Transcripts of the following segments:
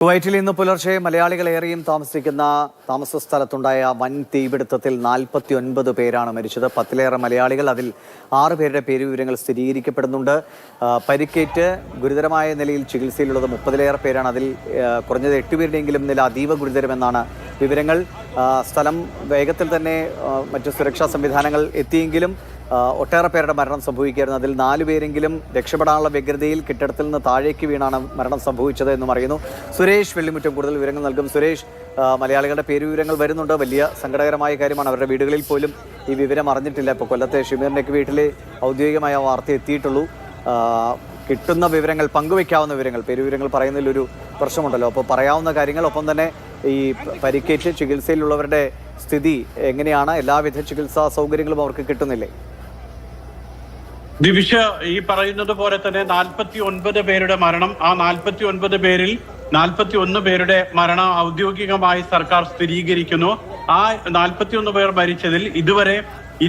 കുവൈറ്റിൽ ഇന്ന് പുലർച്ചെ മലയാളികളേറെയും താമസിക്കുന്ന താമസ സ്ഥലത്തുണ്ടായ വൻ തീപിടുത്തത്തിൽ 49 പേരാണ് മരിച്ചത്. 10-ലേറെ മലയാളികൾ, അതിൽ 6 പേരുടെ പേരുവിവരങ്ങൾ സ്ഥിരീകരിക്കപ്പെടുന്നുണ്ട്. പരിക്കേറ്റ് ഗുരുതരമായ നിലയിൽ ചികിത്സയിലുള്ളത് 30-ലേറെ പേരാണ്. അതിൽ കുറഞ്ഞത് 8 പേരുടെയെങ്കിലും നില അതീവ ഗുരുതരമെന്നാണ് വിവരങ്ങൾ. സ്ഥലം വേഗത്തിൽ തന്നെ മറ്റു സുരക്ഷാ സംവിധാനങ്ങൾ എത്തിയെങ്കിലും ഒട്ടേറെ പേരുടെ മരണം സംഭവിക്കുകയായിരുന്നു. അതിൽ 4 പേരെങ്കിലും രക്ഷപ്പെടാനുള്ള വ്യഗ്രതയിൽ കെട്ടിടത്തിൽ നിന്ന് താഴേക്ക് വീണാണ് മരണം സംഭവിച്ചത് എന്നും അറിയുന്നു. സുരേഷ് വെള്ളിമുറ്റം കൂടുതൽ വിവരങ്ങൾ നൽകും. സുരേഷ്, മലയാളികളുടെ പേരുവിവരങ്ങൾ വരുന്നുണ്ട്. വലിയ സങ്കടകരമായ കാര്യമാണ്. അവരുടെ വീടുകളിൽ പോലും ഈ വിവരം അറിഞ്ഞിട്ടില്ല. ഇപ്പോൾ കൊല്ലത്തെ ഷിമീറിൻ്റെയൊക്കെ വീട്ടിൽ ഔദ്യോഗികമായ വാർത്ത എത്തിയിട്ടുള്ളൂ. കിട്ടുന്ന വിവരങ്ങൾ, പങ്കുവയ്ക്കാവുന്ന വിവരങ്ങൾ, പേരുവിവരങ്ങൾ പറയുന്നതിലൊരു പ്രശ്നമുണ്ടല്ലോ. അപ്പോൾ പറയാവുന്ന കാര്യങ്ങൾ, ഒപ്പം തന്നെ ഈ പരിക്കേറ്റ് ചികിത്സയിലുള്ളവരുടെ സ്ഥിതി എങ്ങനെയാണ്? എല്ലാവിധ ചികിത്സാ സൗകര്യങ്ങളും അവർക്ക് കിട്ടുന്നില്ലേ? ദിവിഷ, ഈ പറയുന്നത് പോലെ തന്നെ 49 പേരുടെ മരണം, ആ 49 പേരിൽ 41 പേരുടെ മരണം ഔദ്യോഗികമായി സർക്കാർ സ്ഥിരീകരിക്കുന്നു. ആ 41 പേർ മരിച്ചതിൽ ഇതുവരെ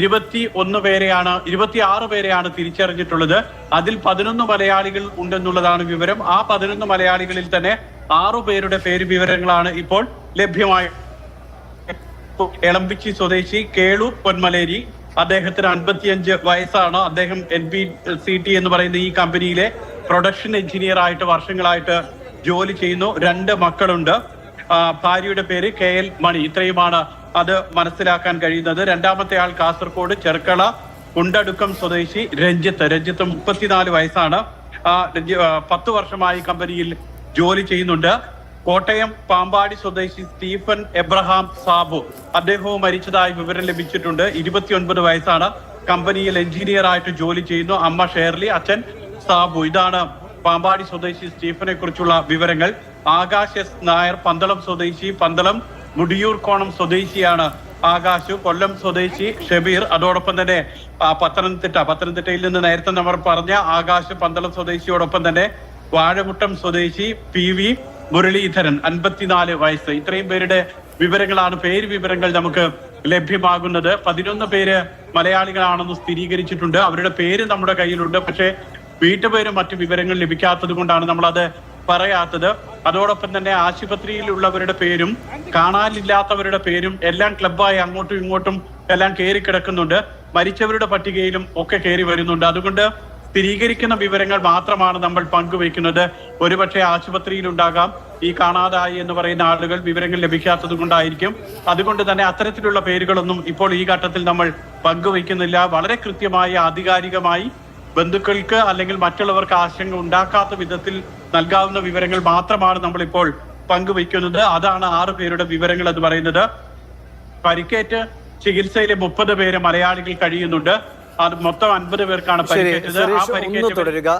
26 പേരെയാണ് തിരിച്ചറിഞ്ഞിട്ടുള്ളത്. അതിൽ 11 മലയാളികൾ ഉണ്ടെന്നുള്ളതാണ് വിവരം. ആ 11 മലയാളികളിൽ തന്നെ 6 പേരുടെ പേര് വിവരങ്ങളാണ് ഇപ്പോൾ ലഭ്യമായ. എളമ്പിച്ചി സ്വദേശി കേളു പൊന്മലേരി, അദ്ദേഹത്തിന് 55 വയസ്സാണ്. അദ്ദേഹം NBCT എന്ന് പറയുന്ന ഈ കമ്പനിയിലെ പ്രൊഡക്ഷൻ എഞ്ചിനീയർ ആയിട്ട് വർഷങ്ങളായിട്ട് ജോലി ചെയ്യുന്നു. 2 മക്കളുണ്ട്. ഭാര്യയുടെ പേര് KL മണി. ഇത്രയുമാണ് അത് മനസ്സിലാക്കാൻ കഴിയുന്നത്. രണ്ടാമത്തെ ആൾ കാസർഗോഡ് ചെർക്കള കുണ്ടടുക്കം സ്വദേശി രഞ്ജിത്ത് 34 വയസ്സാണ്. 10 വർഷമായി കമ്പനിയിൽ ജോലി ചെയ്യുന്നുണ്ട്. കോട്ടയം പാമ്പാടി സ്വദേശി സ്റ്റീഫൻ എബ്രഹാം സാബു, അദ്ദേഹവും മരിച്ചതായി വിവരം ലഭിച്ചിട്ടുണ്ട്. 29 വയസ്സാണ്. കമ്പനിയിൽ എഞ്ചിനീയർ ആയിട്ട് ജോലി ചെയ്യുന്നു. അമ്മ ഷേർലി, അച്ഛൻ സാബു. ഇതാണ് പാമ്പാടി സ്വദേശി സ്റ്റീഫനെ കുറിച്ചുള്ള വിവരങ്ങൾ. ആകാശ് S നായർ പന്തളം സ്വദേശി, പന്തളം മുടിയൂർക്കോണം സ്വദേശിയാണ് ആകാശ്. കൊല്ലം സ്വദേശി ഷബീർ. അതോടൊപ്പം തന്നെ പത്തനംതിട്ടയിൽ നിന്ന് നേരത്തെ നമ്മൾ പറഞ്ഞ ആകാശ് പന്തളം സ്വദേശിയോടൊപ്പം തന്നെ വാഴമുട്ടം സ്വദേശി PV മുരളീധരൻ 54 വയസ്സ്. ഇത്രയും പേരുടെ വിവരങ്ങളാണ്, പേര് വിവരങ്ങൾ നമുക്ക് ലഭ്യമാകുന്നത്. 11 പേര് മലയാളികളാണെന്ന് സ്ഥിരീകരിച്ചിട്ടുണ്ട്. അവരുടെ പേര് നമ്മുടെ കയ്യിലുണ്ട്. പക്ഷേ വീട്ടുപേരും മറ്റു വിവരങ്ങൾ ലഭിക്കാത്തത് കൊണ്ടാണ് നമ്മളത് പറയാത്തത്. അതോടൊപ്പം തന്നെ ആശുപത്രിയിലുള്ളവരുടെ പേരും കാണാനില്ലാത്തവരുടെ പേരും എല്ലാം ക്ലബ്ബായി അങ്ങോട്ടും ഇങ്ങോട്ടും എല്ലാം കയറി കിടക്കുന്നുണ്ട്. മരിച്ചവരുടെ പട്ടികയിലും ഒക്കെ കയറി വരുന്നുണ്ട്. അതുകൊണ്ട് സ്ഥിരീകരിക്കുന്ന വിവരങ്ങൾ മാത്രമാണ് നമ്മൾ പങ്കുവയ്ക്കുന്നത്. ഒരുപക്ഷെ ആശുപത്രിയിലുണ്ടാകാം ഈ കാണാതായി എന്ന് പറയുന്ന ആളുകൾ, വിവരങ്ങൾ ലഭിക്കാത്തത് കൊണ്ടായിരിക്കും. അതുകൊണ്ട് തന്നെ അത്തരത്തിലുള്ള പേരുകളൊന്നും ഇപ്പോൾ ഈ ഘട്ടത്തിൽ നമ്മൾ പങ്കുവയ്ക്കുന്നില്ല. വളരെ കൃത്യമായി ആധികാരികമായി ബന്ധുക്കൾക്ക് അല്ലെങ്കിൽ മറ്റുള്ളവർക്ക് ആശങ്ക ഉണ്ടാക്കാത്ത വിധത്തിൽ നൽകാവുന്ന വിവരങ്ങൾ മാത്രമാണ് നമ്മളിപ്പോൾ പങ്കുവയ്ക്കുന്നത്. അതാണ് 6 പേരുടെ വിവരങ്ങൾ എന്ന് പറയുന്നത്. പരിക്കേറ്റ് ചികിത്സയിലെ 30 പേര് മലയാളികൾ കഴിയുന്നുണ്ട്. അത് മൊത്തം 50 പേർക്കാണ് പരിക്കേറ്റത്. തുടരുക.